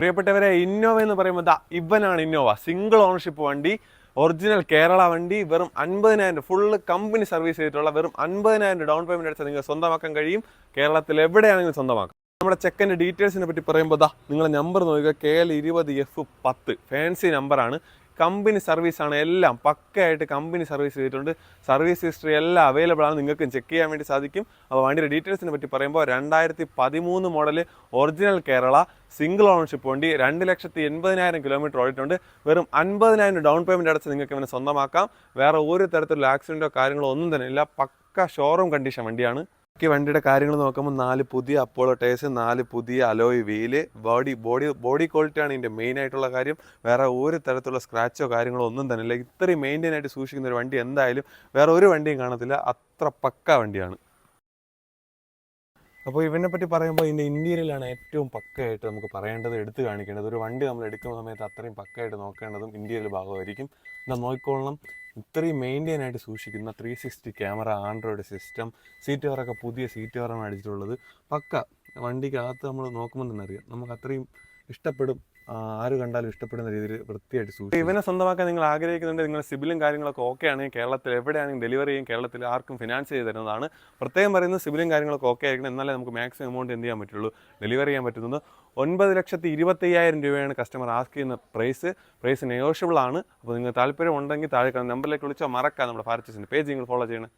പ്രിയപ്പെട്ടവരെ, ഇന്നോവ എന്ന് പറയുമ്പോൾ ഇവനാണ് ഇന്നോവ. സിംഗിൾ ഓണർഷിപ്പ് വണ്ടി, ഒറിജിനൽ കേരള വണ്ടി, വെറും 50,000 ഫുള്ള് കമ്പനി സർവീസ് ചെയ്തിട്ടുള്ള വെറും 50,000 ഡൗൺ പേയ്മെന്റ് അടിച്ചാൽ നിങ്ങൾക്ക് സ്വന്തമാക്കാൻ കഴിയും. കേരളത്തിൽ എവിടെയാണെങ്കിലും സ്വന്തമാക്കാം. നമ്മുടെ ചെക്കൻ്റെ ഡീറ്റെയിൽസിനെ പറ്റി പറയുമ്പോൾ നിങ്ങളെ നമ്പർ നോക്കുക, KL20F10 ഫാൻസി നമ്പറാണ്. കമ്പനി സർവീസാണ്, എല്ലാം പക്കയായിട്ട് കമ്പനി സർവീസ് ചെയ്തിട്ടുണ്ട്. സർവീസ് ഹിസ്റ്ററി എല്ലാം അവൈലബിൾ ആണ്, നിങ്ങൾക്ക് ചെക്ക് ചെയ്യാൻ വേണ്ടി സാധിക്കും. അപ്പോൾ വണ്ടിയുടെ ഡീറ്റെയിൽസിനെ പറ്റി പറയുമ്പോൾ 2013 model original Kerala single ownership വണ്ടി, 2,80,000 കിലോമീറ്റർ ഓടിയിട്ടുണ്ട്. വെറും 50,000 ഡൗൺ പേയ്മെൻറ്റ് അടച്ച് നിങ്ങൾക്ക് ഇവനെ സ്വന്തമാക്കാം. വേറെ ഒരു തരത്തിലുള്ള ആക്സിഡൻറ്റോ കാര്യങ്ങളോ ഒന്നും തന്നെ ഇല്ല. പക്ക ഷോറൂം കണ്ടീഷൻ വണ്ടിയാണ്. ഈ വണ്ടിയുടെ കാര്യങ്ങൾ നോക്കുമ്പോൾ 4 പുതിയ അപ്പോളോ ടയേഴ്സ്, 4 പുതിയ അലോയ് വീല്, ബോഡി ക്വാളിറ്റിയാണ് ഇതിൻ്റെ മെയിൻ ആയിട്ടുള്ള കാര്യം. വേറെ ഒരു തരത്തിലുള്ള സ്ക്രാച്ചോ കാര്യങ്ങളോ ഒന്നും തന്നെ ഇല്ല. ഇത്രയും മെയിൻറ്റെയിൻ ആയിട്ട് സൂക്ഷിക്കുന്ന ഒരു വണ്ടി എന്തായാലും വേറെ ഒരു വണ്ടിയും കാണത്തില്ല. അത്ര പക്ക വണ്ടിയാണ്. അപ്പോൾ ഇവനെ പറ്റി പറയുമ്പോൾ ഇതിൻ്റെ ഇൻറ്റീരിയലാണ് ഏറ്റവും പക്കയായിട്ട് നമുക്ക് പറയേണ്ടത്, എടുത്തു കാണിക്കേണ്ടത്. ഒരു വണ്ടി നമ്മൾ എടുക്കുന്ന സമയത്ത് അത്രയും പക്കയായിട്ട് നോക്കേണ്ടതും ഇൻറ്റീരിയൽ ഭാഗമായിരിക്കും. എന്താ നോക്കിക്കോളണം, ഇത്രയും മെയിൻറ്റെയിൻ ആയിട്ട് സൂക്ഷിക്കുന്ന 360 ക്യാമറ, ആൻഡ്രോയിഡ് സിസ്റ്റം, സീറ്റ് കവറൊക്കെ പുതിയ സീറ്റ് കവറാണ് അടിച്ചിട്ടുള്ളത്. പക്ക വണ്ടിക്കകത്ത് നമ്മൾ നോക്കുമ്പോൾ തന്നെ അറിയാം, നമുക്ക് അത്രയും ഇഷ്ടപ്പെടും. ആര് കണ്ടാലും ഇഷ്ടപ്പെടുന്ന രീതിയിൽ വൃത്തിയായിട്ട് സൂക്ഷിക്കും. ഇവനെ സ്വന്തമാക്കാൻ നിങ്ങൾ ആഗ്രഹിക്കുന്നുണ്ട്, നിങ്ങളുടെ സിബിലും കാര്യങ്ങളൊക്കെ ഓക്കെ ആണെങ്കിൽ കേരളത്തിൽ എവിടെയാണെങ്കിൽ ഡെലിവറി ചെയ്യും. കേരളത്തിൽ ആർക്കും ഫിനാൻസ് ചെയ്ത് തരുന്നതാണ്. പ്രത്യേകം പറയുന്നത് സിബിലും കാര്യങ്ങളൊക്കെ ഓക്കെ ആയിരിക്കണം, എന്നാലേ നമുക്ക് മാക്സിമം എമൗണ്ട് എന്ത് ചെയ്യാൻ പറ്റുള്ളൂ, ഡെലിവറി ചെയ്യാൻ പറ്റുന്നത്. 9,25,000 രൂപയാണ് കസ്റ്റമർ ആസ്ക് ചെയ്യുന്ന പ്രൈസ് നെഗോഷ്യബിൾ ആണ്. അപ്പോൾ നിങ്ങൾ താല്പര്യം ഉണ്ടെങ്കിൽ താഴെ നമ്പറിലേക്ക് വിളിച്ചാൽ മറക്കാം നമ്മുടെ ഫാർച്ചസിൻ്റെ പേജ് നിങ്ങൾ ഫോളോ ചെയ്യണം.